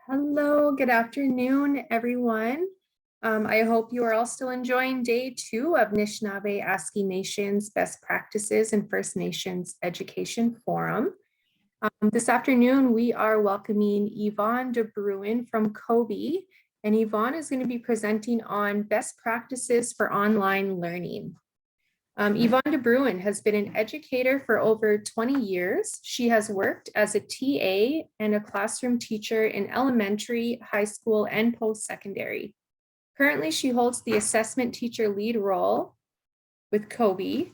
Hello, good afternoon, everyone. I hope you are all still enjoying day 2 of Anishinaabe Asking Nations Best Practices in First Nations Education Forum. This afternoon, we are welcoming Yvonne de Bruin from Kobe, and Yvonne is going to be presenting on best practices for online learning. Yvonne de Bruin has been an educator for over 20 years. She has worked as a TA and a classroom teacher in elementary, high school, and post-secondary. Currently, she holds the assessment teacher lead role with Kobe.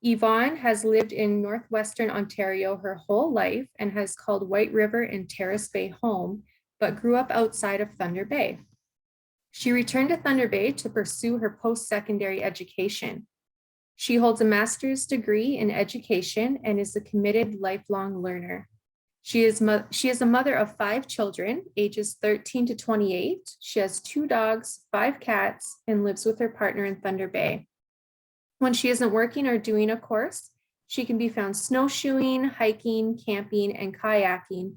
Yvonne has lived in Northwestern Ontario her whole life and has called White River and Terrace Bay home, but grew up outside of Thunder Bay. She returned to Thunder Bay to pursue her post-secondary education. She holds a master's degree in education and is a committed lifelong learner. She is a mother of 5 children, ages 13 to 28. She has 2 dogs, 5 cats, and lives with her partner in Thunder Bay. When she isn't working or doing a course, she can be found snowshoeing, hiking, camping, and kayaking,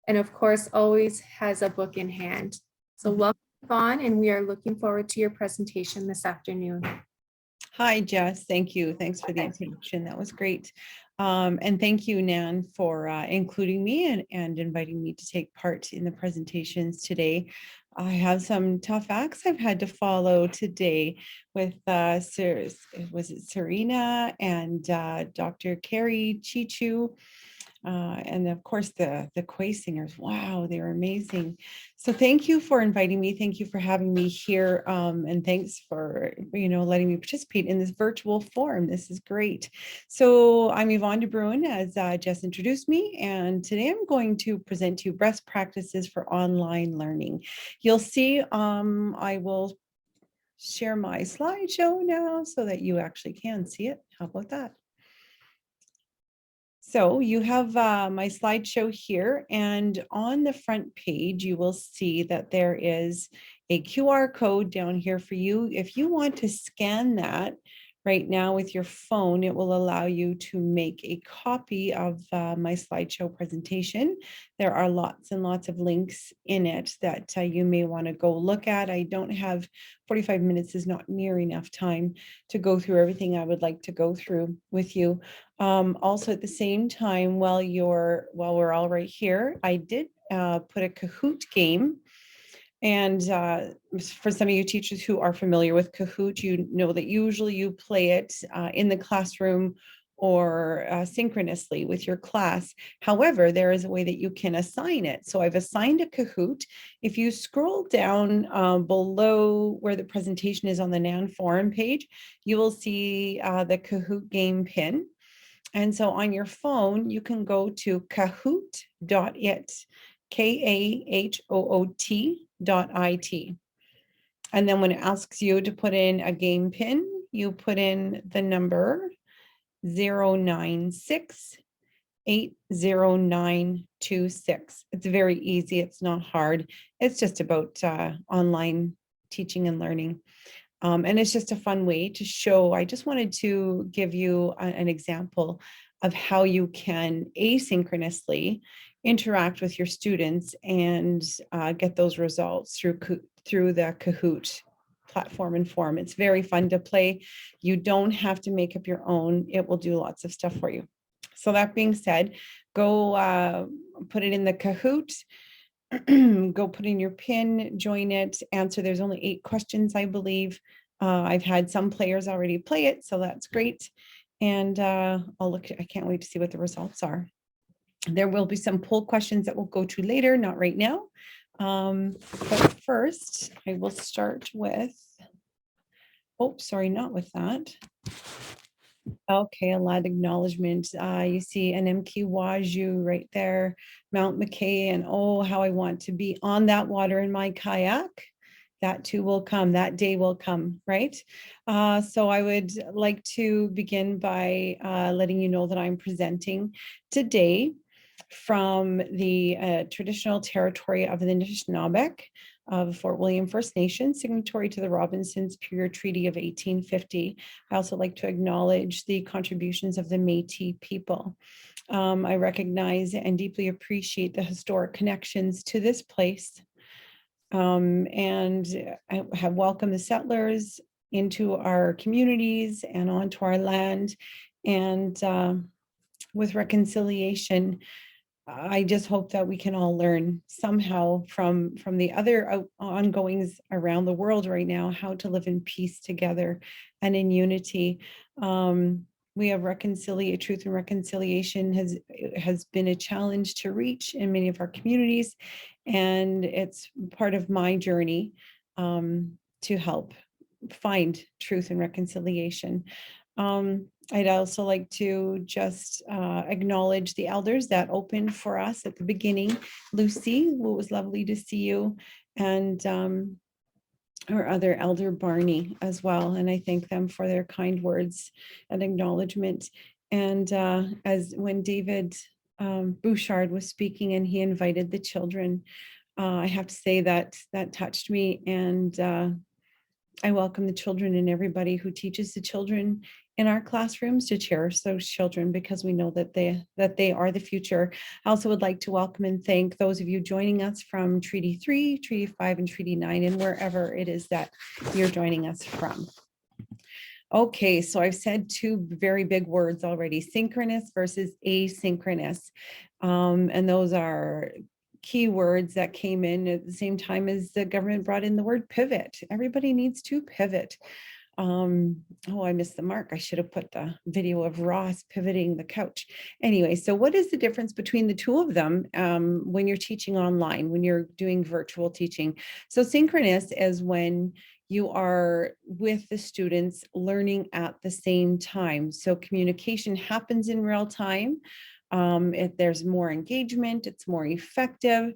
and of course, always has a book in hand. So welcome, Yvonne, and we are looking forward to your presentation this afternoon. Hi, Jess. Thank you. Thanks for the introduction. That was great. And thank you, Nan, for including me and inviting me to take part in the presentations today. I have some tough acts I've had to follow today with was it Serena and Dr. Carrie Chichu. And of course, the Quay singers. Wow, they were amazing. So thank you for inviting me. Thank you for having me here. And thanks for, letting me participate in this virtual forum. This is great. So I'm Yvonne de Bruin, as Jess introduced me. And today I'm going to present to you best practices for online learning. You'll see I will share my slideshow now so that you actually can see it. How about that? So you have my slideshow here, and on the front page, you will see that there is a QR code down here for you. If you want to scan that right now with your phone, it will allow you to make a copy of my slideshow presentation. There are lots and lots of links in it that you may want to go look at. I don't have 45 minutes is not near enough time to go through everything I would like to go through with you. Also at the same time, while we're all right here, I did put a Kahoot game. And for some of you teachers who are familiar with Kahoot, you know that usually you play it in the classroom or synchronously with your class. However, there is a way that you can assign it. So I've assigned a Kahoot. If you scroll down below where the presentation is on the NAN forum page, you will see the Kahoot game pin. And so on your phone, you can go to kahoot.it, KAHOOT.IT. And then when it asks you to put in a game pin, you put in the number 096-80926. It's very easy. It's not hard. It's just about online teaching and learning. And it's just a fun way to show. I just wanted to give you an example of how you can asynchronously interact with your students and get those results through the Kahoot platform and form. It's very fun to play. You don't have to make up your own. It will do lots of stuff for you. So that being said, go put it in the Kahoot. Go put in your pin, join it, answer. There's only 8 questions, I believe. I've had some players already play it, so that's great. And I can't wait to see what the results are. There will be some poll questions that we'll go to later, not right now. But first, I will start with, not with that. Okay, a lot of acknowledgement. You see NMK Waju right there, Mount McKay, and oh, how I want to be on that water in my kayak. That too will come, that day will come, right? So I would like to begin by letting you know that I'm presenting today from the traditional territory of the Anishinaabe. of Fort William First Nation, signatory to the Robinson Superior Treaty of 1850. I also like to acknowledge the contributions of the Métis people. I recognize and deeply appreciate the historic connections to this place. And I have welcomed the settlers into our communities and onto our land. And with reconciliation, I just hope that we can all learn somehow from the other ongoings around the world right now, how to live in peace together and in unity. We have truth and reconciliation has been a challenge to reach in many of our communities, and it's part of my journey to help find truth and reconciliation. I'd also like to just acknowledge the elders that opened for us at the beginning. Lucy, it was lovely to see you, and our other elder Barney as well. And I thank them for their kind words and acknowledgement. And as when David Bouchard was speaking and he invited the children, I have to say that that touched me, and I welcome the children and everybody who teaches the children in our classrooms to cherish those children, because we know that they are the future. I also would like to welcome and thank those of you joining us from Treaty 3, Treaty 5, and Treaty 9, and wherever it is that you're joining us from. Okay, so I've said two very big words already: synchronous versus asynchronous. And those are keywords that came in at the same time as the government brought in the word pivot. Everybody needs to pivot. Oh, I missed the mark. I should have put the video of Ross pivoting the couch. Anyway, so what is the difference between the two of them when you're teaching online, when you're doing virtual teaching? So synchronous is when you are with the students learning at the same time. So communication happens in real time. There's more engagement, it's more effective,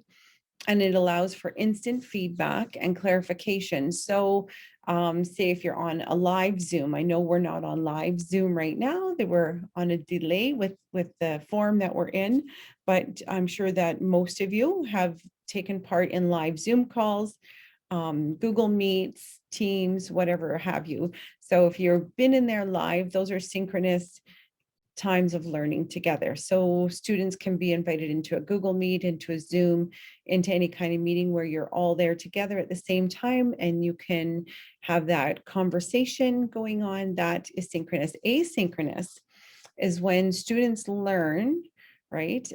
and it allows for instant feedback and clarification. So say if you're on a live Zoom, I know we're not on live Zoom right now, they were on a delay with the form that we're in, but I'm sure that most of you have taken part in live Zoom calls, Google Meets, Teams, whatever have you. So if you've been in there live, those are synchronous times of learning together. So students can be invited into a Google Meet, into a Zoom, into any kind of meeting where you're all there together at the same time, and you can have that conversation going on. That is synchronous. Asynchronous is when students learn, right,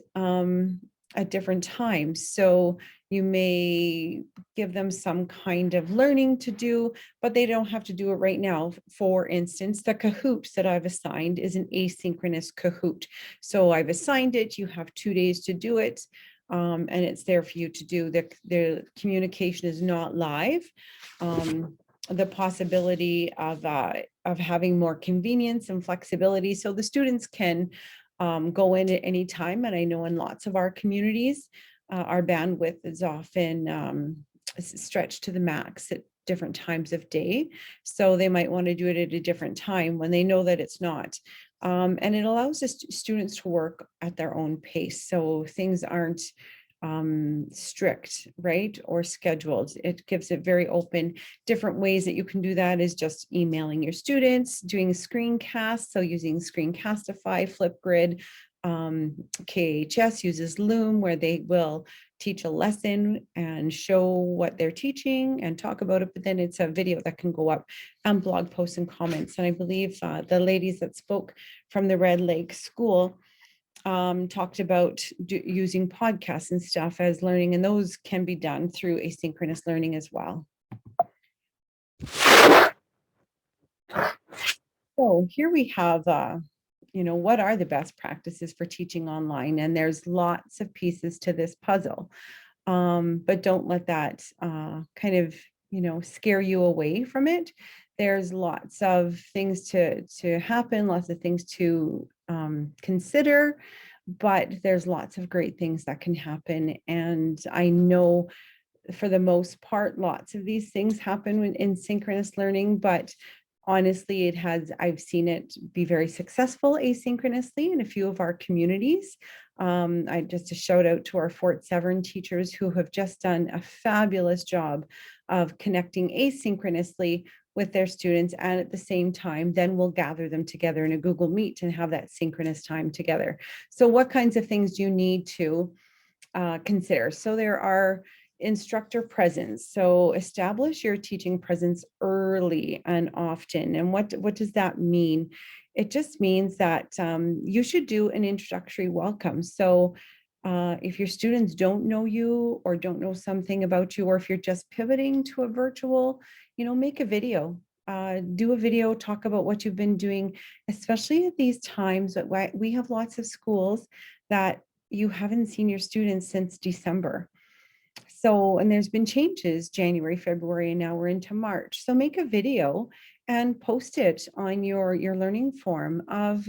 at different times. So you may give them some kind of learning to do, but they don't have to do it right now. For instance, the Kahoots that I've assigned is an asynchronous Kahoot. So I've assigned it, you have 2 days to do it, and it's there for you to do. The communication is not live. The possibility of having more convenience and flexibility, so the students can go in at any time. And I know in lots of our communities, our bandwidth is often stretched to the max at different times of day. So they might want to do it at a different time when they know that it's not. And it allows the students to work at their own pace. So things aren't strict, right, or scheduled. It gives it very open. Different ways that you can do that is just emailing your students, doing screencasts, so using Screencastify, Flipgrid. KHS uses Loom, where they will teach a lesson and show what they're teaching and talk about it, but then it's a video that can go up and blog posts and comments. And I believe the ladies that spoke from the Red Lake School talked about using podcasts and stuff as learning, and those can be done through asynchronous learning as well. So here we have, what are the best practices for teaching online? And there's lots of pieces to this puzzle, but don't let that kind of, scare you away from it. There's lots of things to happen, lots of things to consider, but there's lots of great things that can happen. And I know for the most part, lots of these things happen in synchronous learning, but Honestly, I've seen it be very successful asynchronously in a few of our communities. I just a shout out to our Fort Severn teachers who have just done a fabulous job of connecting asynchronously with their students, and at the same time, then we'll gather them together in a Google Meet and have that synchronous time together. So what kinds of things do you need to consider? So there are instructor presence. So establish your teaching presence early and often. And what does that mean? It just means that you should do an introductory welcome. So if your students don't know you or don't know something about you, or if you're just pivoting to a virtual, make a video. Do a video, talk about what you've been doing, especially at these times that we have lots of schools that you haven't seen your students since December. So, and there's been changes January, February, and now we're into March. So make a video and post it on your learning forum of,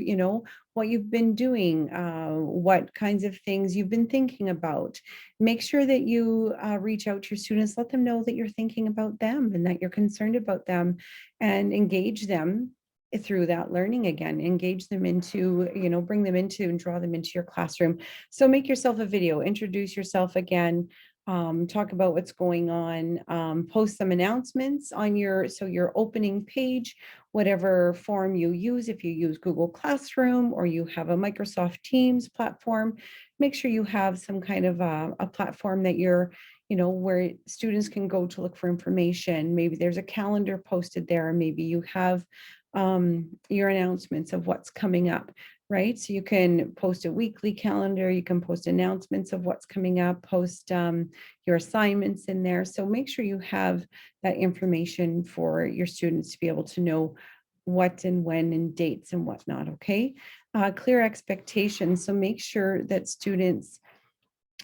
what you've been doing, what kinds of things you've been thinking about. Make sure that you reach out to your students, let them know that you're thinking about them and that you're concerned about them, and engage them through that learning again, engage them into, bring them into and draw them into your classroom. So make yourself a video, introduce yourself again, talk about what's going on, post some announcements on your opening page, whatever form you use. If you use Google Classroom or you have a Microsoft Teams platform, make sure you have some kind of a platform that you're, where students can go to look for information. Maybe there's a calendar posted there. Maybe you have your announcements of what's coming up, right? So you can post a weekly calendar, you can post announcements of what's coming up, post your assignments in there. So make sure you have that information for your students to be able to know what and when and dates and whatnot, okay? Clear expectations. So make sure that students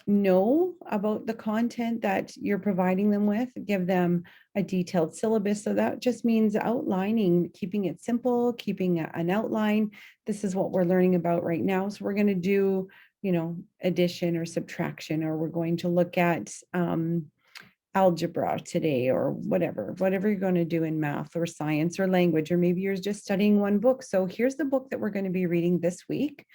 know about the content that you're providing them with, give them a detailed syllabus. So that just means outlining, keeping it simple, keeping an outline. This is what we're learning about right now. So we're going to do, addition or subtraction, or we're going to look at algebra today, or whatever you're going to do in math or science or language, or maybe you're just studying one book. So here's the book that we're going to be reading this week,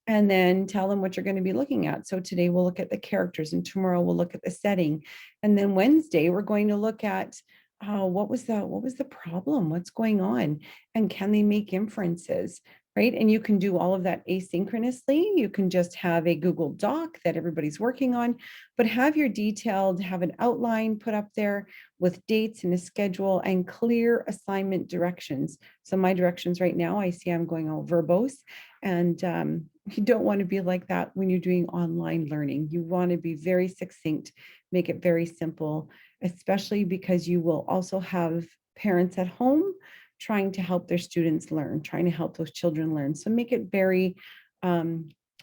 and then tell them what you're going to be looking at. So today we'll look at the characters, and tomorrow we'll look at the setting. And then Wednesday, we're going to look at what was the problem? What's going on? And can they make inferences? Right. And you can do all of that asynchronously. You can just have a Google Doc that everybody's working on, but have an outline put up there with dates and a schedule and clear assignment directions. So my directions right now, I see I'm going all verbose, and you don't want to be like that when you're doing online learning. You want to be very succinct, make it very simple, especially because you will also have parents at home trying to help their students learn, trying to help those children learn. So make it very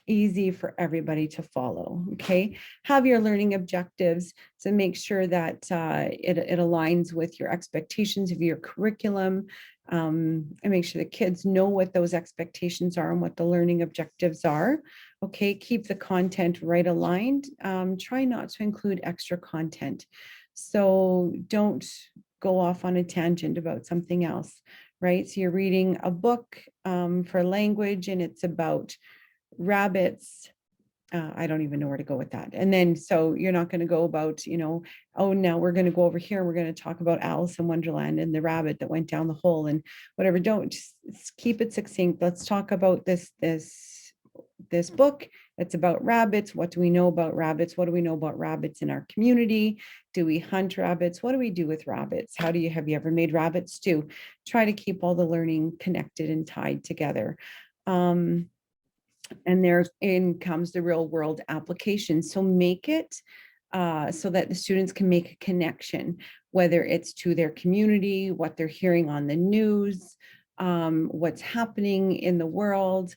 easy for everybody to follow, okay? Have your learning objectives, so make sure that it aligns with your expectations of your curriculum, and make sure the kids know what those expectations are and what the learning objectives are, okay? Keep the content right aligned. Try not to include extra content. So don't go off on a tangent about something else, right? So you're reading a book for language, and it's about rabbits. I don't even know where to go with that. And then, so you're not going to go about, oh, now we're going to go over here. We're going to talk about Alice in Wonderland and the rabbit that went down the hole and whatever. Don't, just keep it succinct. Let's talk about this book. It's about rabbits. What do we know about rabbits? What do we know about rabbits in our community? Do we hunt rabbits? What do we do with rabbits? Have you ever made rabbit stew? Try to keep all the learning connected and tied together. And therein comes the real world application. So make it so that the students can make a connection, whether it's to their community, what they're hearing on the news, what's happening in the world,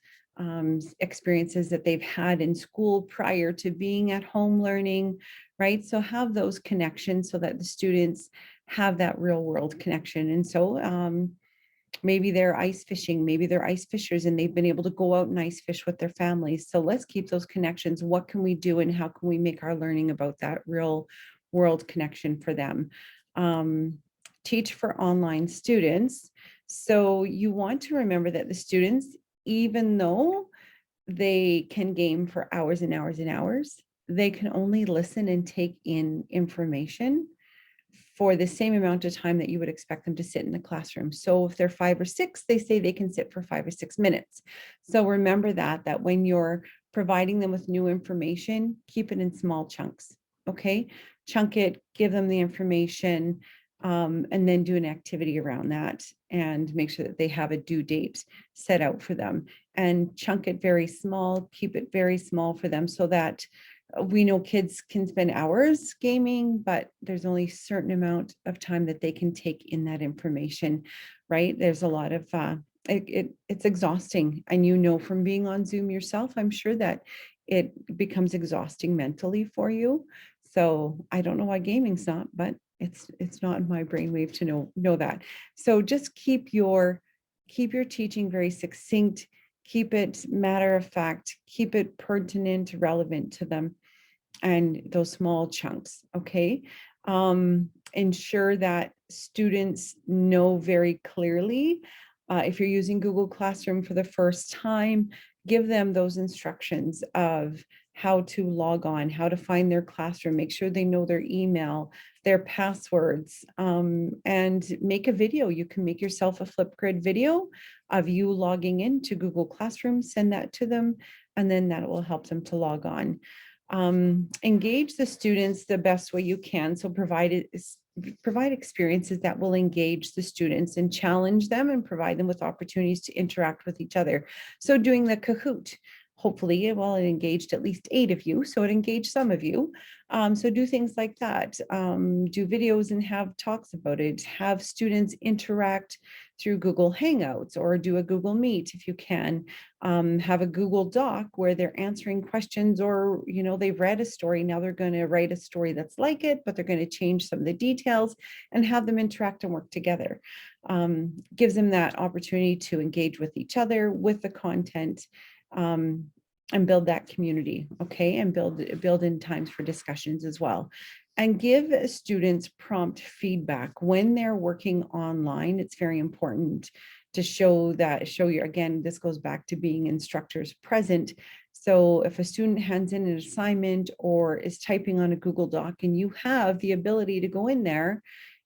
experiences that they've had in school prior to being at home learning, right? So have those connections so that the students have that real world connection. And so maybe they're ice fishing, maybe they're ice fishers and they've been able to go out and ice fish with their families. So let's keep those connections. What can we do and how can we make our learning about that real world connection for them? Teach for online students. So you want to remember that the students, even though they can game for hours and hours and hours, they can only listen and take in information for the same amount of time that you would expect them to sit in the classroom. So if they're 5 or 6, they say they can sit for 5 or 6 minutes. So remember that when you're providing them with new information, keep it in small chunks, okay? Chunk it, give them the information, and then do an activity around that and make sure that they have a due date set out for them, and chunk it very small, keep it very small for them so that we know kids can spend hours gaming, but there's only a certain amount of time that they can take in that information, right? There's a lot of, it's exhausting. And you know, from being on Zoom yourself, I'm sure that it becomes exhausting mentally for you. So I don't know why gaming's not, but it's not in my brainwave to know that. So just keep your teaching very succinct, keep it matter of fact, keep it pertinent, relevant to them, and those small chunks, okay? Ensure that students know very clearly. If you're using Google Classroom for the first time, give them those instructions of how to log on, how to find their classroom, make sure they know their email, their passwords, and make a video. You can make yourself a Flipgrid video of you logging into Google Classroom, send that to them, and then that will help them to log on. Engage the students the best way you can. So provide experiences that will engage the students and challenge them and provide them with opportunities to interact with each other. So doing the Kahoot, hopefully, it engaged at least 8 of you, so it engaged some of you. So do things like that. Do videos and have talks about it. Have students interact through Google Hangouts, or do a Google Meet if you can. Have a Google Doc where they're answering questions, or, you know, they've read a story, now they're going to write a story that's like it, but they're going to change some of the details, and have them interact and work together. Gives them that opportunity to engage with each other, with the content, and build that community, okay? And build in times for discussions as well. And give students prompt feedback when they're working online. It's very important to show you, again, this goes back to being instructors present. So if a student hands in an assignment or is typing on a Google Doc, and you have the ability to go in there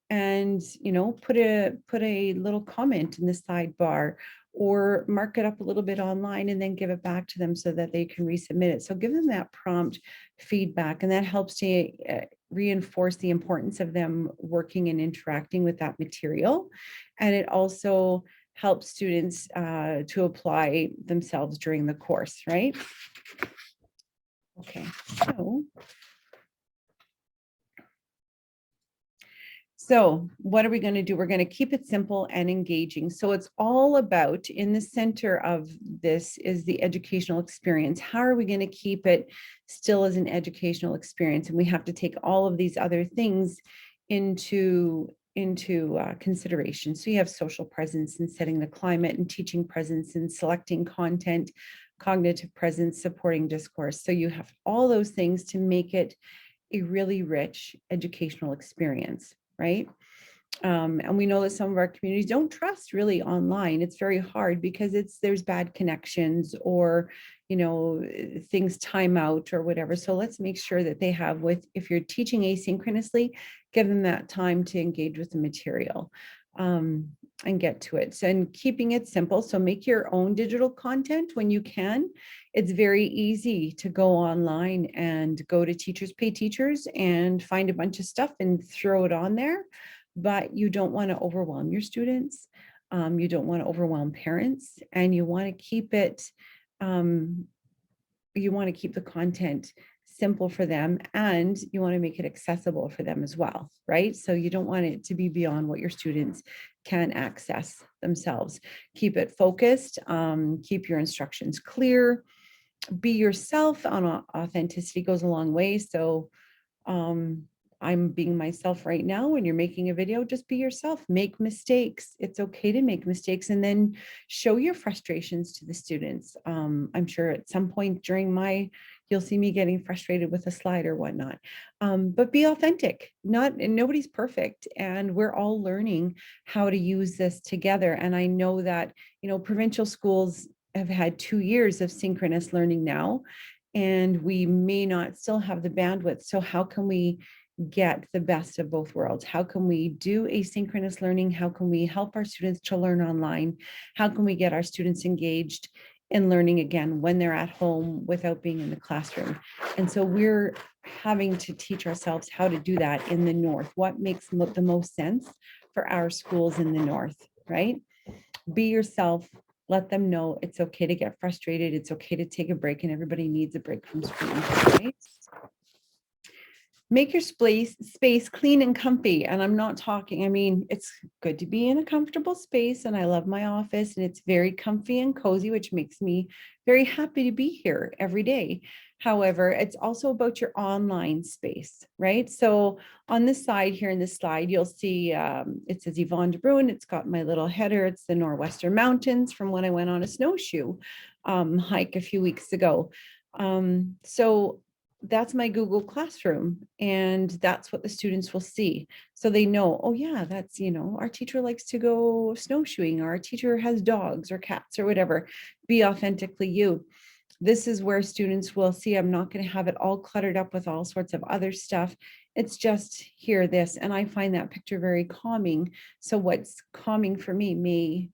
and, you know, put a little comment in the sidebar, or mark it up a little bit online and then give it back to them so that they can resubmit it. So give them that prompt feedback, and that helps to reinforce the importance of them working and interacting with that material. And it also helps students to apply themselves during the course, right? Okay, so what are we going to do? We're going to keep it simple and engaging. So it's all about, in the center of this is the educational experience. How are we going to keep it still as an educational experience? And we have to take all of these other things into consideration. So you have social presence and setting the climate, and teaching presence and selecting content, cognitive presence, supporting discourse. So you have all those things to make it a really rich educational experience, right? And we know that some of our communities don't trust really online. It's very hard because there's bad connections, or, you know, things time out or whatever. So let's make sure that they have, if you're teaching asynchronously, give them that time to engage with the material, and get to it. So, and keeping it simple. So make your own digital content when you can. It's very easy to go online and go to Teachers Pay Teachers and find a bunch of stuff and throw it on there. But you don't want to overwhelm your students. You don't want to overwhelm parents, and you want to keep it, you want to keep the content simple for them, and you want to make it accessible for them as well, right? So you don't want it to be beyond what your students can access themselves. Keep it focused, keep your instructions clear, be yourself. Authenticity goes a long way. So I'm being myself right now. When you're making a video, just be yourself, make mistakes. It's okay to make mistakes, and then show your frustrations to the students. I'm sure at some point during my, you'll see me getting frustrated with a slide or whatnot. But be authentic. Nobody's perfect, and we're all learning how to use this together. And I know that, provincial schools have had 2 years of synchronous learning now, and we may not still have the bandwidth. So how can we get the best of both worlds? How can we do asynchronous learning? How can we help our students to learn online? How can we get our students engaged in learning again when they're at home without being in the classroom? And so we're having to teach ourselves how to do that in the North. What makes the most sense for our schools in the North, right? Be yourself. Let them know it's okay to get frustrated. It's okay to take a break, and everybody needs a break from screen, right? Make your space clean and comfy. And I'm not talking, it's good to be in a comfortable space, and I love my office, and it's very comfy and cozy, which makes me very happy to be here every day. However, it's also about your online space, right? So on this side here in this slide, you'll see it says Yvonne de Bruin. It's got my little header. It's the Northwestern Mountains from when I went on a snowshoe hike a few weeks ago. So that's my Google Classroom, and that's what the students will see. So they know, oh yeah, that's, our teacher likes to go snowshoeing, or our teacher has dogs or cats or whatever. Be authentically you. This is where students will see, I'm not going to have it all cluttered up with all sorts of other stuff. It's just here, this, and I find that picture very calming. So what's calming for me may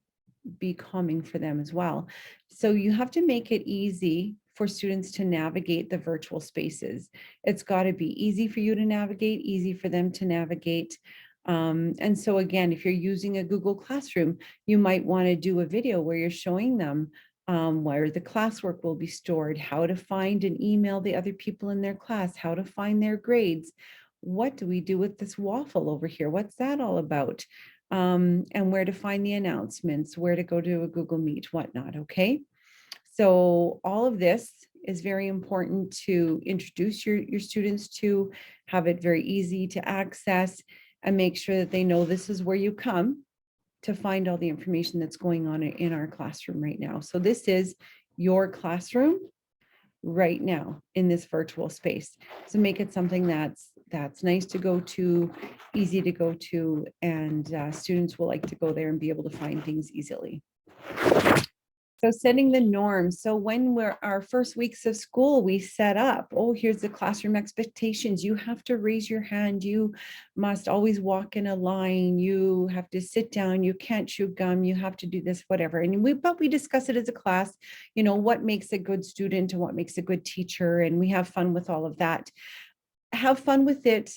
be calming for them as well. So you have to make it easy for students to navigate the virtual spaces. It's got to be easy for you to navigate, easy for them to navigate. And so again, if you're using a Google Classroom, you might want to do a video where you're showing them where the classwork will be stored, how to find and email the other people in their class, how to find their grades. What do we do with this waffle over here? What's that all about? And where to find the announcements, where to go to a Google Meet, whatnot, okay? So all of this is very important to introduce your students to, have it very easy to access, and make sure that they know this is where you come to find all the information that's going on in our classroom right now. So this is your classroom right now in this virtual space. So make it something that's nice to go to, easy to go to, and students will like to go there and be able to find things easily. So setting the norms. So when we're our first weeks of school, we set up, oh, here's the classroom expectations. You have to raise your hand. You must always walk in a line. You have to sit down. You can't chew gum. You have to do this, whatever. And we discuss it as a class, what makes a good student and what makes a good teacher. And we have fun with all of that. Have fun with it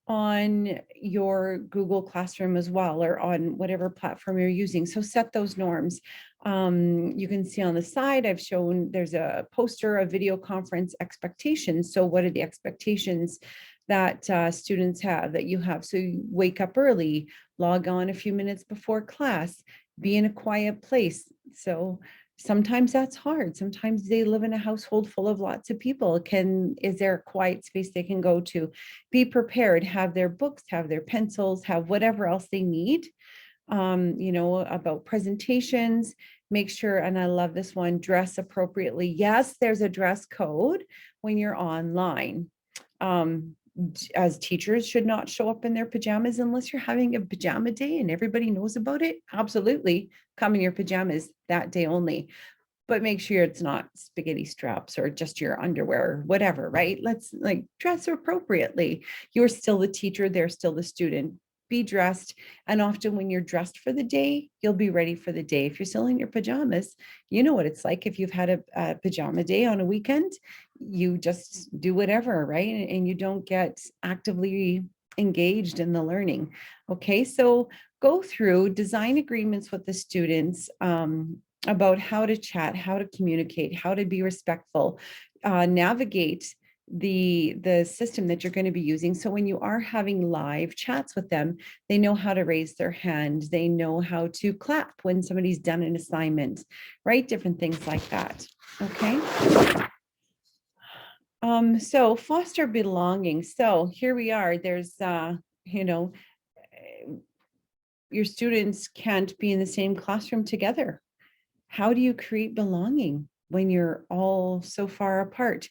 on your Google Classroom as well, or on whatever platform you're using. So set those norms. You can see on the side, I've shown there's a poster of video conference expectations. So what are the expectations that students have, that you have? So you wake up early, log on a few minutes before class, be in a quiet place. So sometimes that's hard. Sometimes they live in a household full of lots of people. Is there a quiet space they can go to? Be prepared, have their books, have their pencils, have whatever else they need, about presentations. Make sure, and I love this one, dress appropriately. Yes, there's a dress code when you're online. As teachers should not show up in their pajamas unless you're having a pajama day and everybody knows about it. Absolutely, come in your pajamas that day only, but make sure it's not spaghetti straps or just your underwear or whatever, right? Let's dress appropriately. You're still the teacher, they're still the student. Be dressed. And often when you're dressed for the day, you'll be ready for the day. If you're still in your pajamas, you know what it's like. If you've had a pajama day on a weekend, you just do whatever, right? And you don't get actively engaged in the learning. Okay, so go through, design agreements with the students about how to chat, how to communicate, how to be respectful, navigate the system that you're going to be using. So when you are having live chats with them, they know how to raise their hand. They know how to clap when somebody's done an assignment, right? Different things like that. Okay. So foster belonging. So here we are. There's, your students can't be in the same classroom together. How do you create belonging when you're all so far apart?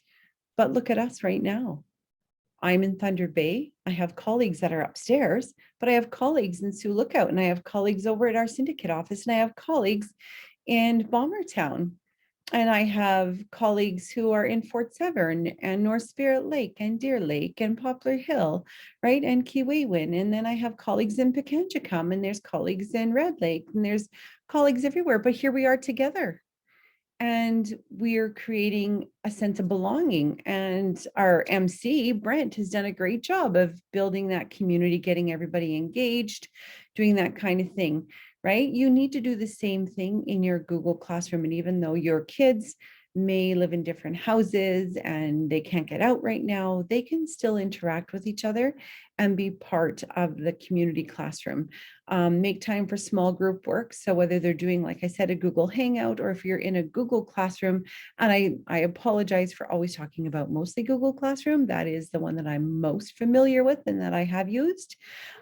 But look at us right now. I'm in Thunder Bay. I have colleagues that are upstairs, but I have colleagues in Sioux Lookout, and I have colleagues over at our syndicate office, and I have colleagues in Bombertown. And I have colleagues who are in Fort Severn and North Spirit Lake and Deer Lake and Poplar Hill, right? And Keewewin. And then I have colleagues in Pikanchicum, and there's colleagues in Red Lake, and there's colleagues everywhere. But here we are together. And we're creating a sense of belonging. And our MC, Brent, has done a great job of building that community, getting everybody engaged, doing that kind of thing, right? You need to do the same thing in your Google Classroom. And even though your kids may live in different houses and they can't get out right now, they can still interact with each other and be part of the community classroom. Make time for small group work. So whether they're doing, like I said, a Google Hangout, or if you're in a Google Classroom, and I apologize for always talking about mostly Google Classroom, that is the one that I'm most familiar with and that I have used.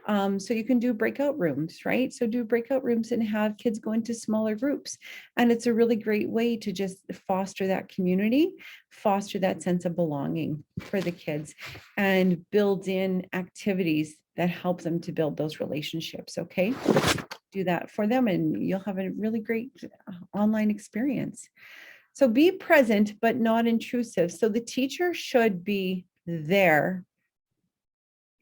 So you can do breakout rooms, right? So do breakout rooms and have kids go into smaller groups. And it's a really great way to just foster that community, foster that sense of belonging for the kids, and build in activities that help them to build those relationships. Okay, do that for them and you'll have a really great online experience. So be present, but not intrusive. So the teacher should be there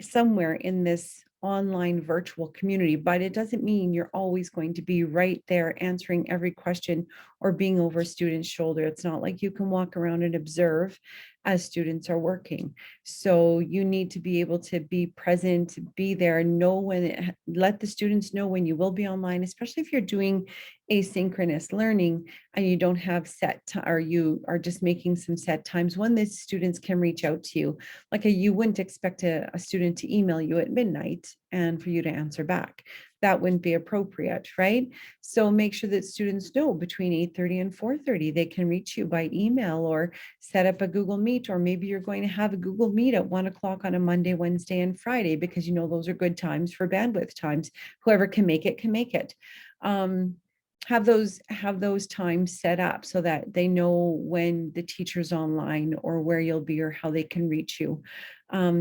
somewhere in this online virtual community, but it doesn't mean you're always going to be right there answering every question or being over a student's shoulder. It's not like you can walk around and observe as students are working. So you need to be able to be present, be there, know when, let the students know when you will be online, especially if you're doing asynchronous learning and you don't have set, or you are just making some set times when the students can reach out to you. Like you wouldn't expect a student to email you at midnight and for you to answer back. That wouldn't be appropriate, right? So make sure that students know between 8:30 and 4:30, they can reach you by email or set up a Google Meet, or maybe you're going to have a Google Meet at 1 o'clock on a Monday, Wednesday, and Friday, because you know those are good times for bandwidth times. Whoever can make it, can make it. Have those times set up so that they know when the teacher's online or where you'll be or how they can reach you.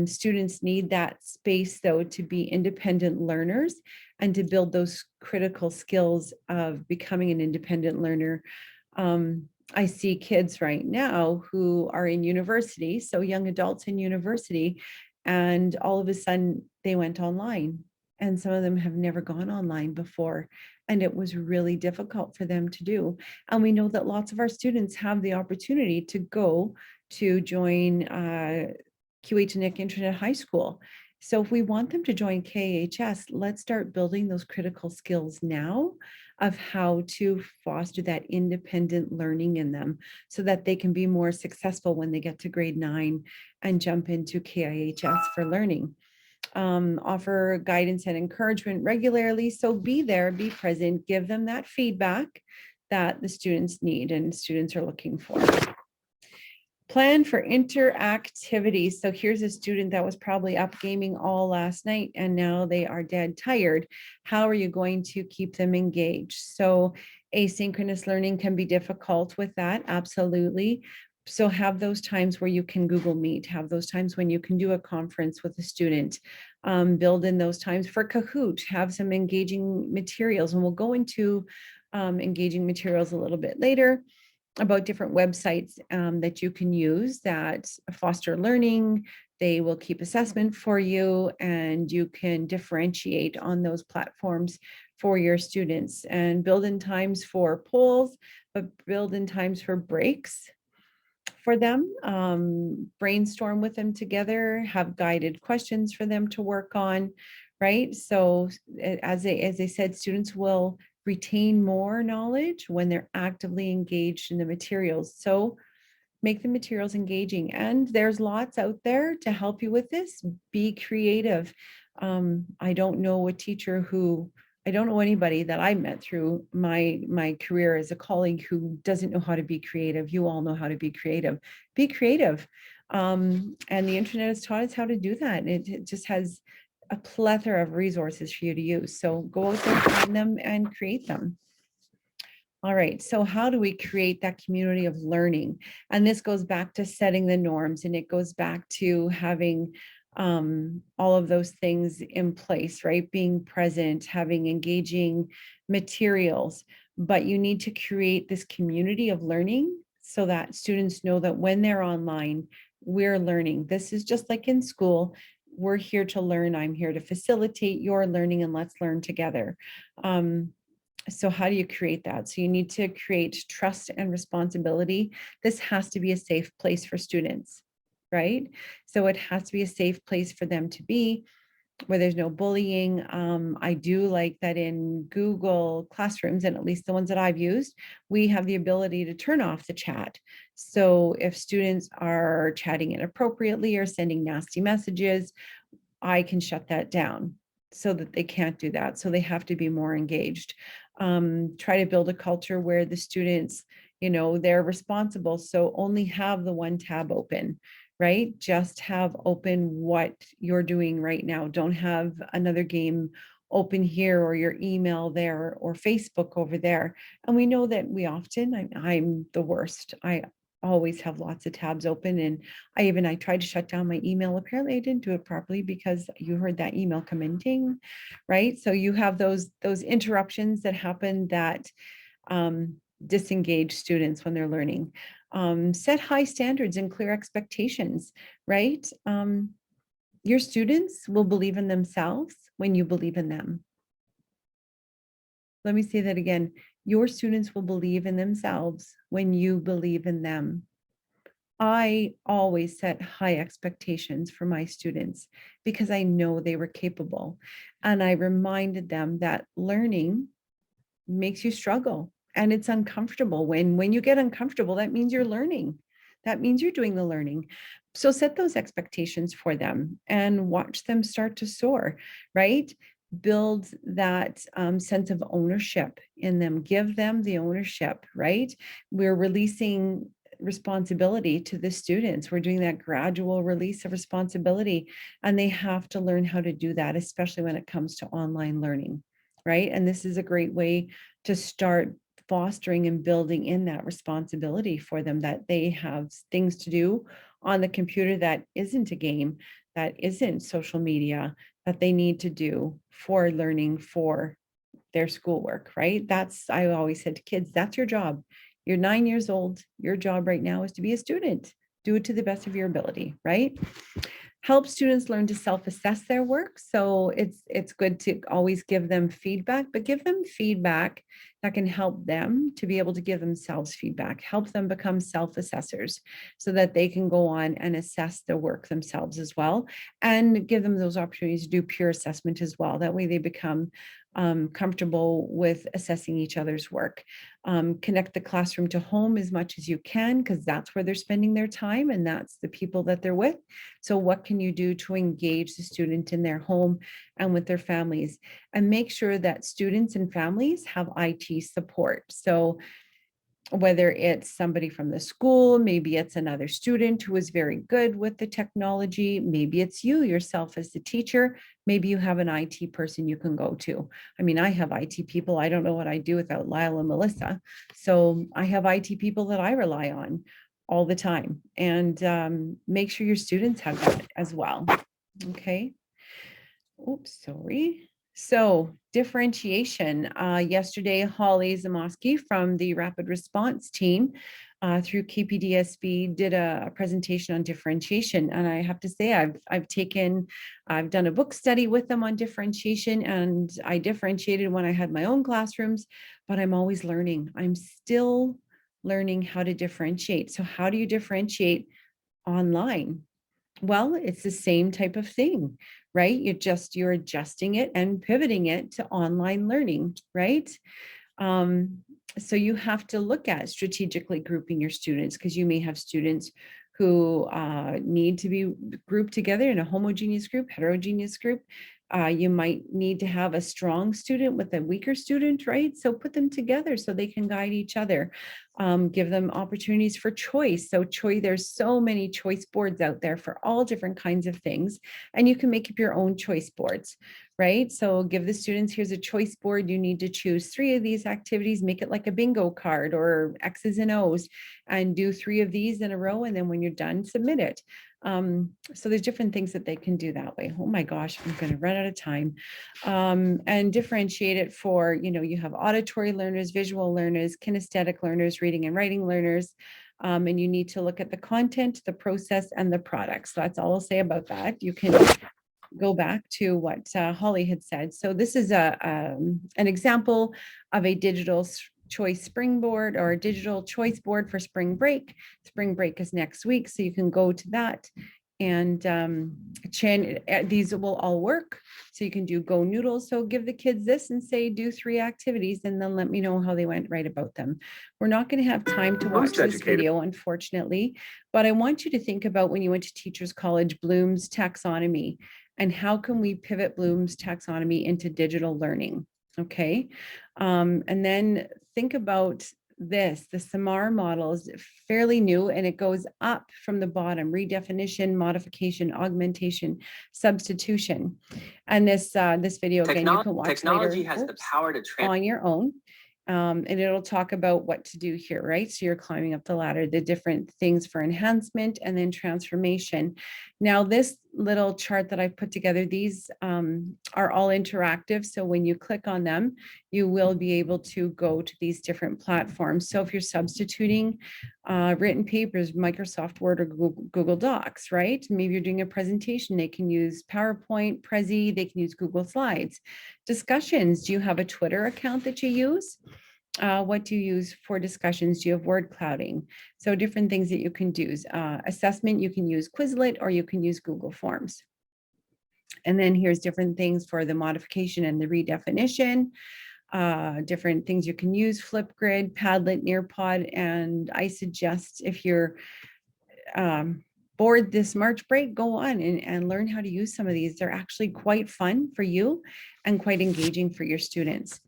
Students need that space though to be independent learners and to build those critical skills of becoming an independent learner. I see kids right now who are in university, so young adults in university, and all of a sudden they went online. And some of them have never gone online before. And it was really difficult for them to do. And we know that lots of our students have the opportunity to go to join QH&IC Internet High School. So if we want them to join KHS, let's start building those critical skills now of how to foster that independent learning in them so that they can be more successful when they get to grade 9 and jump into KIHS for learning. Offer guidance and encouragement regularly. So be there, be present, give them that feedback that the students need and students are looking for. Plan for interactivity. So here's a student that was probably up gaming all last night and now they are dead tired. How are you going to keep them engaged? So asynchronous learning can be difficult with that, absolutely. So have those times where you can Google Meet, have those times when you can do a conference with a student, build in those times for Kahoot, have some engaging materials. And we'll go into engaging materials a little bit later about different websites that you can use that foster learning. They will keep assessment for you and you can differentiate on those platforms for your students and build in times for polls, but build in times for breaks for them, brainstorm with them together, have guided questions for them to work on, right? So as I said, students will retain more knowledge when they're actively engaged in the materials. So make the materials engaging. And there's lots out there to help you with this. Be creative. I don't know a teacher who, I don't know anybody that I met through my career as a colleague who doesn't know how to be creative. You all know how to be creative. Be creative. And the internet has taught us how to do that. It just has a plethora of resources for you to use. So go out there, find them and create them. All right, so how do we create that community of learning? And this goes back to setting the norms, and it goes back to having all of those things in place, right? Being present, having engaging materials, but you need to create this community of learning so that students know that when they're online, we're learning. This is just like in school. We're here to learn. I'm here to facilitate your learning, and let's learn together. So how do you create that? So you need to create trust and responsibility. This has to be a safe place for students, right? So it has to be a safe place for them to be, where there's no bullying. I do like that in Google Classrooms, and at least the ones that I've used, we have the ability to turn off the chat. So if students are chatting inappropriately or sending nasty messages, I can shut that down so that they can't do that. So they have to be more engaged. Try to build a culture where the students, they're responsible. So only have the one tab open, right? Just have open what you're doing right now. Don't have another game open here or your email there or Facebook over there. And we know that we often, I'm the worst. I always have lots of tabs open, and I tried to shut down my email. Apparently I didn't do it properly because you heard that email come in, ding, right? So you have those interruptions that happen that disengage students when they're learning. Set high standards and clear expectations, right? Your students will believe in themselves when you believe in them. Let me say that again. Your students will believe in themselves when you believe in them. I always set high expectations for my students because I know they were capable. And I reminded them that learning makes you struggle and it's uncomfortable. When you get uncomfortable, that means you're learning. That means you're doing the learning. So set those expectations for them and watch them start to soar, right? Build that sense of ownership in them. Give them the ownership, right? We're releasing responsibility to the students. We're doing that gradual release of responsibility, and they have to learn how to do that, especially when it comes to online learning, right? And this is a great way to start fostering and building in that responsibility for them, that they have things to do on the computer that isn't a game, that isn't social media, that they need to do for learning, for their schoolwork, right? I always said to kids, that's your job. You're 9 years old. Your job right now is to be a student. Do it to the best of your ability, right? Help students learn to self-assess their work. So it's good to always give them feedback, but give them feedback that can help them to be able to give themselves feedback, help them become self-assessors so that they can go on and assess their work themselves as well, and give them those opportunities to do peer assessment as well. That way they become comfortable with assessing each other's work. Connect the classroom to home as much as you can, because that's where they're spending their time and that's the people that they're with. So what can you do to engage the student in their home and with their families? And make sure that students and families have IT support. So whether it's somebody from the school, maybe it's another student who is very good with the technology, maybe it's you yourself as the teacher, maybe you have an IT person you can go to. I mean, I have IT people. I don't know what I'd do without Lyle and Melissa. So I have IT people that I rely on all the time, and make sure your students have that as well. Okay. Oops, sorry. So differentiation. Yesterday, Holly Zamoski from the Rapid Response team through KPDSB did a presentation on differentiation. And I have to say, I've done a book study with them on differentiation, and I differentiated when I had my own classrooms, but I'm always learning. I'm still learning how to differentiate. So how do you differentiate online? Well, it's the same type of thing, right? You're adjusting it and pivoting it to online learning, right? So you have to look at strategically grouping your students, because you may have students who need to be grouped together in a homogeneous group, heterogeneous group. You might need to have a strong student with a weaker student, right? So put them together so they can guide each other. Give them opportunities for choice. So there's so many choice boards out there for all different kinds of things, and you can make up your own choice boards, right? So give the students, here's a choice board. You need to choose 3 of these activities, make it like a bingo card or X's and O's, and do 3 of these in a row. And then when you're done, submit it. So there's different things that they can do that way. Oh my gosh, I'm going to run out of time. And differentiate it for, you have auditory learners, visual learners, kinesthetic learners, reading and writing learners. And you need to look at the content, the process, and the product. So that's all I'll say about that. You can go back to what Holly had said. So this is an example of a digital choice springboard or a digital choice board for spring break. Spring break is next week, so you can go to that, and these will all work. So you can do Go Noodles. So give the kids this and say, do 3 activities, and then let me know how they went, write about them. We're not going to have time to watch this video, unfortunately, but I want you to think about when you went to Teachers College, Bloom's taxonomy, and how can we pivot Bloom's taxonomy into digital learning? Okay. And then think about this. The Samar model is fairly new, and it goes up from the bottom: redefinition, modification, augmentation, substitution. And this video, again, you can watch technology later, has the power to on your own. And it'll talk about what to do here, right? So you're climbing up the ladder, the different things for enhancement and then transformation. Now, this little chart that I've put together, these are all interactive. So when you click on them, you will be able to go to these different platforms. So if you're substituting written papers, Microsoft Word or Google Docs, right? Maybe you're doing a presentation, they can use PowerPoint, Prezi, they can use Google Slides. Discussions, do you have a Twitter account that you use? What do you use for discussions? Do you have word clouding? So different things that you can do. Assessment, you can use Quizlet or you can use Google Forms. And then here's different things for the modification and the redefinition. Different things you can use: Flipgrid, Padlet, Nearpod, and I suggest if you're bored this March break, go on and learn how to use some of these. They're actually quite fun for you and quite engaging for your students.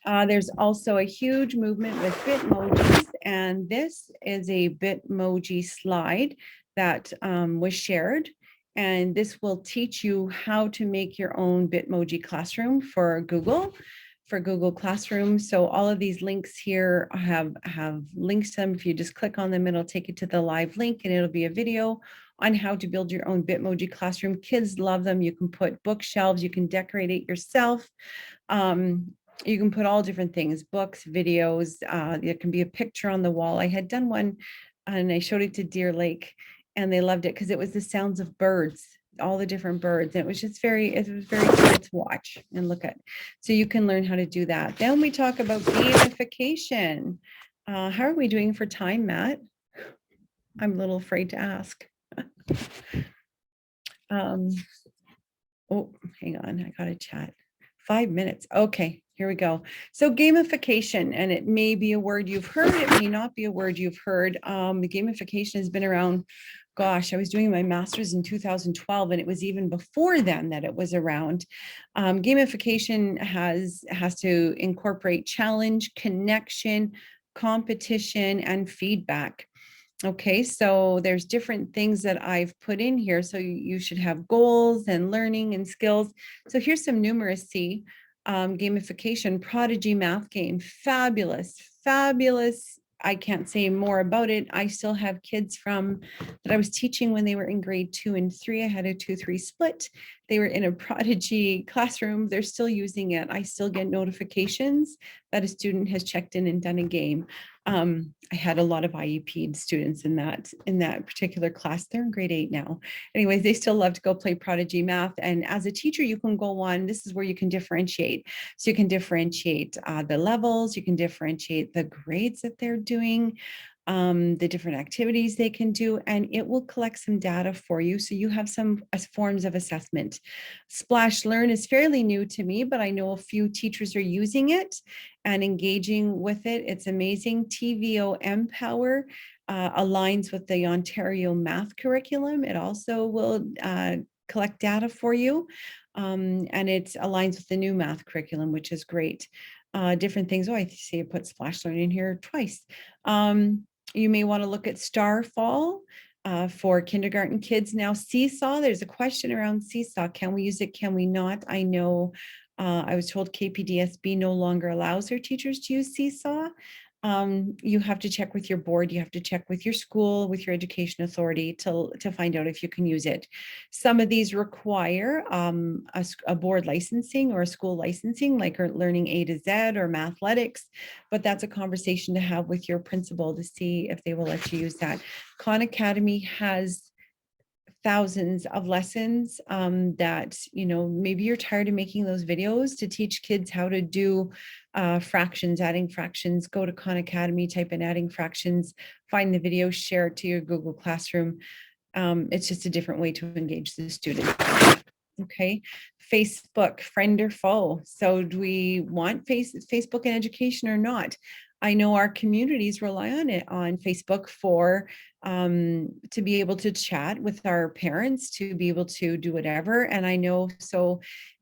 There's also a huge movement with Bitmojis, and this is a Bitmoji slide that was shared. And this will teach you how to make your own Bitmoji classroom for Google Classroom. So all of these links here have links to them. If you just click on them, it'll take you to the live link, and it'll be a video on how to build your own Bitmoji classroom. Kids love them. You can put bookshelves, you can decorate it yourself. You can put all different things, books, videos. There can be a picture on the wall. I had done one and I showed it to Deer Lake, and they loved it because it was the sounds of birds, all the different birds. And it was very cool to watch and look at. So you can learn how to do that. Then we talk about gamification. How are we doing for time, Matt? I'm a little afraid to ask. Oh, hang on, I got to chat. 5 minutes. Okay, here we go. So gamification, and it may be a word you've heard, it may not be a word you've heard. The gamification has been around, gosh, I was doing my master's in 2012, and it was even before then that it was around. Gamification has to incorporate challenge, connection, competition, and feedback. Okay, so there's different things that I've put in here. So you should have goals and learning and skills. So here's some numeracy. Gamification, Prodigy math game, fabulous, fabulous. I can't say more about it. I still have kids that I was teaching when they were in grade 2 and 3. I had a 2-3 split. They were in a Prodigy classroom. They're still using it. I still get notifications that a student has checked in and done a game. I had a lot of IEP students in that particular class. They're in grade 8 now. Anyways, they still love to go play Prodigy math. And as a teacher, you can go on. This is where you can differentiate. So you can differentiate the levels. You can differentiate the grades that they're doing, the different activities they can do, and it will collect some data for you. So you have some forms of assessment. Splash Learn is fairly new to me, but I know a few teachers are using it and engaging with it. It's amazing. TVO Empower aligns with the Ontario math curriculum. It also will collect data for you. And it aligns with the new math curriculum, which is great. Different things. Oh, I see you put Splash Learn in here twice. You may want to look at Starfall for kindergarten kids. Now, Seesaw, there's a question around Seesaw. Can we use it? Can we not? I know I was told KPDSB no longer allows their teachers to use Seesaw. You have to check with your board, you have to check with your school, with your education authority to find out if you can use it. Some of these require a board licensing or a school licensing, like Learning A to Z or Mathletics, but that's a conversation to have with your principal to see if they will let you use that. Khan Academy has thousands of lessons that, maybe you're tired of making those videos to teach kids how to do fractions, adding fractions. Go to Khan Academy, type in adding fractions, find the video, share it to your Google Classroom. It's just a different way to engage the student. Okay, Facebook, friend or foe. So do we want Facebook in education or not? I know our communities rely on it on Facebook for to be able to chat with our parents, to be able to do whatever. And I know, so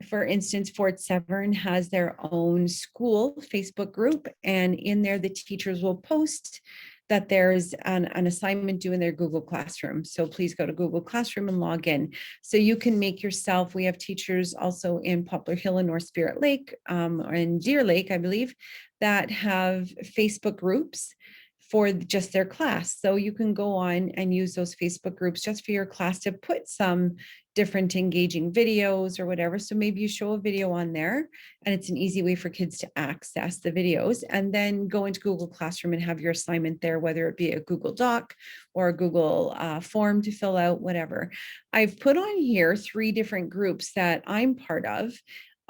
for instance, Fort Severn has their own school Facebook group, and in there the teachers will post that there's an assignment due in their Google Classroom. So please go to Google Classroom and log in. So you can make yourself, we have teachers also in Poplar Hill and North Spirit Lake, or in Deer Lake, I believe, that have Facebook groups for just their class. So you can go on and use those Facebook groups just for your class to put some different engaging videos or whatever. So maybe you show a video on there, and it's an easy way for kids to access the videos, and then go into Google Classroom and have your assignment there, whether it be a Google Doc or a Google form to fill out, whatever. I've put on here 3 different groups that I'm part of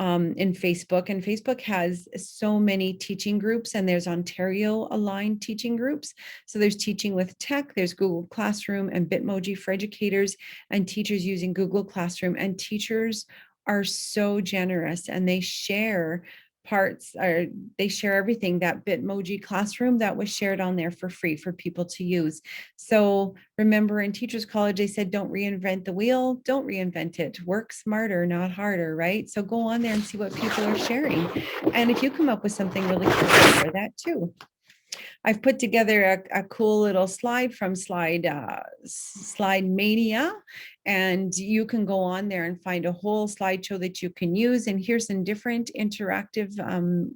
in Facebook, and Facebook has so many teaching groups, and there's Ontario aligned teaching groups. So there's Teaching with Tech, there's Google Classroom and Bitmoji for educators and teachers using Google Classroom. And teachers are so generous, and they share parts, or they share everything. That Bitmoji classroom that was shared on there for free for people to use. So remember, in Teachers College, they said, don't reinvent the wheel, don't reinvent it, work smarter, not harder, right? So go on there and see what people are sharing. And if you come up with something really cool, share that too. I've put together a cool little slide from Slide Mania, and you can go on there and find a whole slideshow that you can use. And here's some different interactive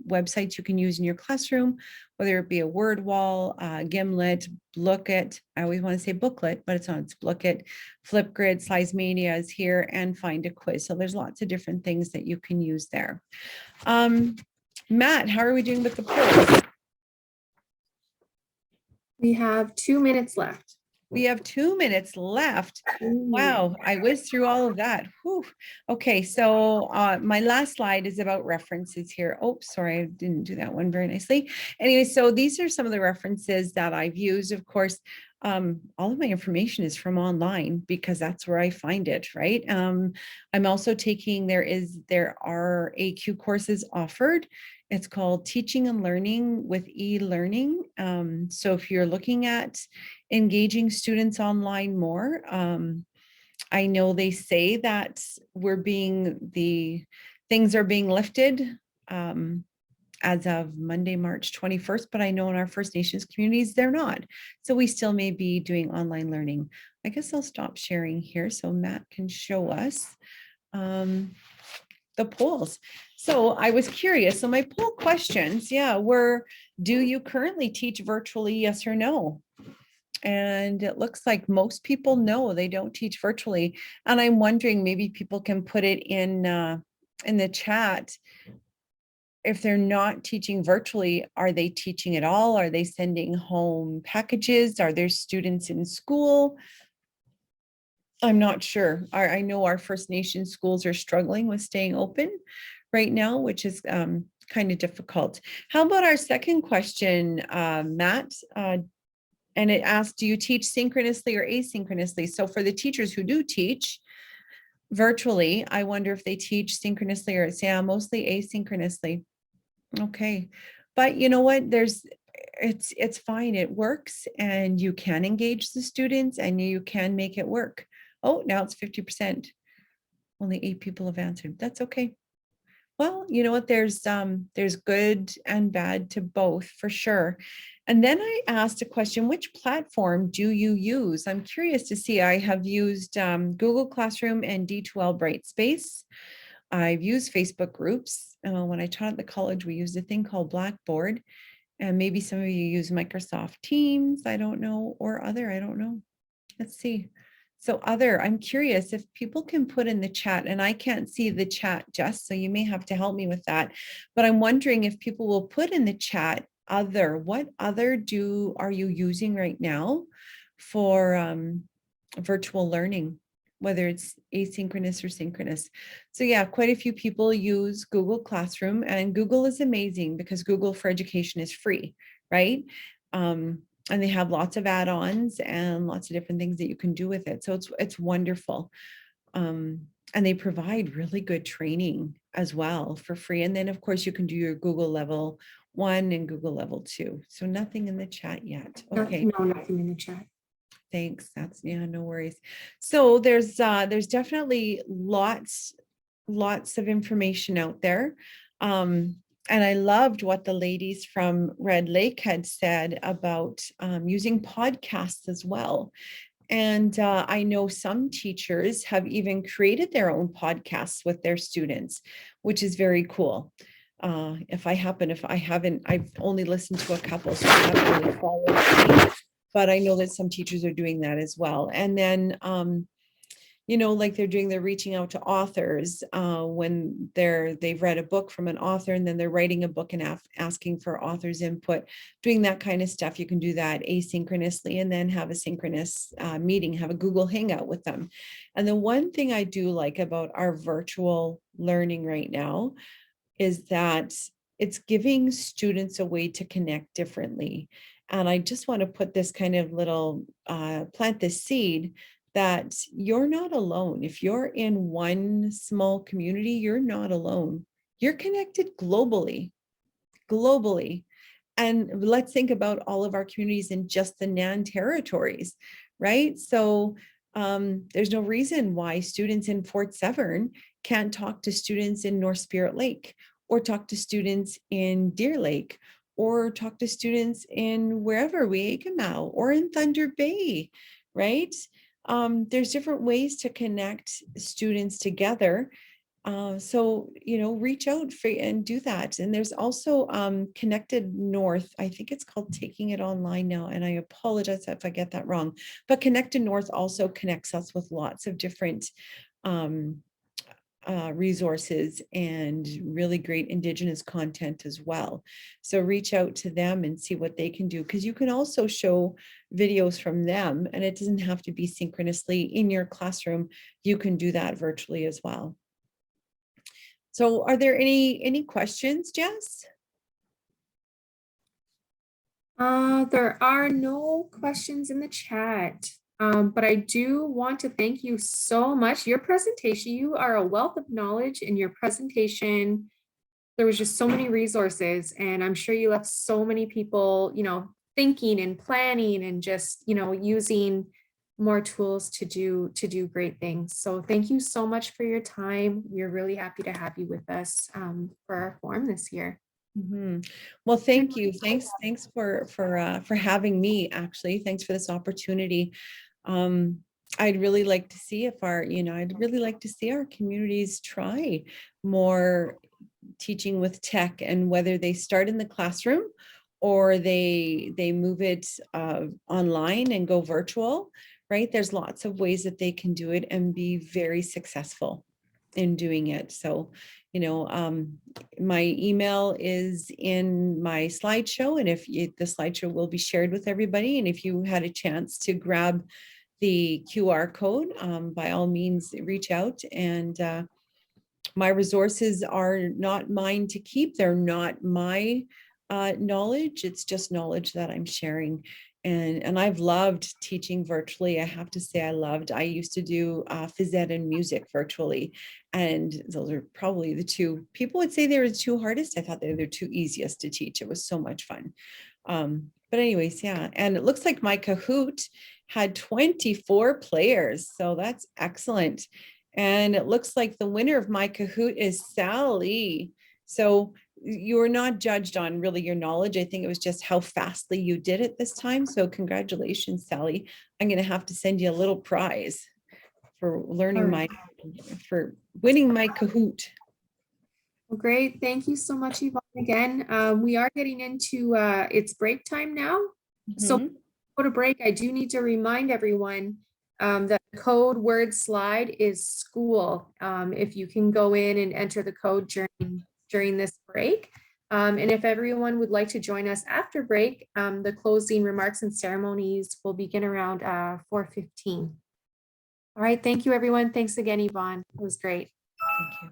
websites you can use in your classroom, whether it be a word wall, Gimlet, Lookit. I always want to say booklet, but it's not, it's Lookit. Flipgrid, Slides Mania is here, and find a quiz. So there's lots of different things that you can use there. Matt, how are we doing with the polls? We have 2 minutes left. We have 2 minutes left. Wow, I whizzed through all of that. Whew. Okay, so my last slide is about references here. Oh, sorry, I didn't do that one very nicely. Anyway, so these are some of the references that I've used. Of course, all of my information is from online because that's where I find it, right? I'm also taking, there are AQ courses offered. It's called Teaching and Learning with e-learning. So if you're looking at engaging students online more, I know they say that things are being lifted as of Monday, March 21st, but I know in our First Nations communities, they're not. So we still may be doing online learning. I guess I'll stop sharing here so Matt can show us the polls. So I was curious. So my poll questions, were, do you currently teach virtually, yes or no? And it looks like most people know they don't teach virtually. And I'm wondering, maybe people can put it in the chat. If they're not teaching virtually, are they teaching at all? Are they sending home packages? Are there students in school? I'm not sure. I know our First Nation schools are struggling with staying open right now, which is kind of difficult. How about our second question, Matt? And it asks, do you teach synchronously or asynchronously? So for the teachers who do teach virtually, I wonder if they teach synchronously or mostly asynchronously. Okay. But you know what? It's fine. It works, and you can engage the students and you can make it work. Oh, now it's 50%. Only 8 people have answered. That's okay. Well, you know what, there's good and bad to both for sure. And then I asked a question, which platform do you use? I'm curious to see. I have used Google Classroom and D2L Brightspace. I've used Facebook groups. When I taught at the college, we used a thing called Blackboard. And maybe some of you use Microsoft Teams, I don't know, or other, I don't know. Let's see. So other, I'm curious if people can put in the chat, and I can't see the chat, Jess, so you may have to help me with that. But I'm wondering if people will put in the chat other, what other are you using right now for virtual learning, whether it's asynchronous or synchronous. So yeah, quite a few people use Google Classroom, and Google is amazing because Google for Education is free, right? And they have lots of add-ons and lots of different things that you can do with it. So it's wonderful. And they provide really good training as well for free. And then of course you can do your Google level 1 and Google level 2. So nothing in the chat yet. Okay. No, nothing in the chat. Thanks. That's, yeah, no worries. So there's definitely lots of information out there. And I loved what the ladies from Red Lake had said about using podcasts as well. And I know some teachers have even created their own podcasts with their students, which is very cool. If I haven't, I've only listened to a couple, so I haven't really followed, but I know that some teachers are doing that as well. And then you know, like they're reaching out to authors when they've read a book from an author, and then they're writing a book and asking for authors' input, doing that kind of stuff. You can do that asynchronously and then have a synchronous meeting, have a Google Hangout with them. And the one thing I do like about our virtual learning right now is that it's giving students a way to connect differently. And I just want to put this kind of little, plant this seed that you're not alone. If you're in one small community, you're not alone. You're connected globally. And let's think about all of our communities in just the NAN territories, right? So there's no reason why students in Fort Severn can't talk to students in North Spirit Lake, or talk to students in Deer Lake, or talk to students in wherever Waikamau or in Thunder Bay, right? There's different ways to connect students together. So, you know, reach out and do that. And there's also Connected North. I think it's called Taking It Online now. And I apologize if I get that wrong. But Connected North also connects us with lots of different resources and really great Indigenous content as well. So reach out to them and see what they can do, because you can also show videos from them, and it doesn't have to be synchronously in your classroom. You can do that virtually as well. So are there any questions, Jess? There are no questions in the chat, but I do want to thank you so much. Your presentation, you are a wealth of knowledge in your presentation. There was just so many resources, and I'm sure you left so many people, you know, thinking and planning and just, you know, using more tools to do great things. So thank you so much for your time. We're really happy to have you with us for our forum this year. Mm-hmm. Well, thank you. Thanks for having me. Actually, thanks for this opportunity. I'd really like to see I'd really like to see our communities try more teaching with tech, and whether they start in the classroom or they move it online and go virtual, right? There's lots of ways that they can do it and be very successful in doing it. So, you know, my email is in my slideshow, and the slideshow will be shared with everybody. And if you had a chance to grab the QR code, by all means, reach out. And my resources are not mine to keep. They're not my knowledge. It's just knowledge that I'm sharing. And I've loved teaching virtually. I have to say I used to do phys ed and music virtually. And those are probably the two, people would say they were the two hardest. I thought they were the two easiest to teach. It was so much fun. But anyways, yeah. And it looks like my Kahoot had 24 players. So that's excellent. And it looks like the winner of my Kahoot is Sally. So you're not judged on really your knowledge. I think it was just how fastly you did it this time. So congratulations, Sally. I'm going to have to send you a little prize for learning for winning my Kahoot. Well, great. Thank you so much, Yvonne, again. We are getting into it's break time now. So go to break. I do need to remind everyone that the code word slide is school. If you can go in and enter the code during this break. And if everyone would like to join us after break, the closing remarks and ceremonies will begin around 4:15. All right. Thank you, everyone. Thanks again, Yvonne. It was great. Thank you.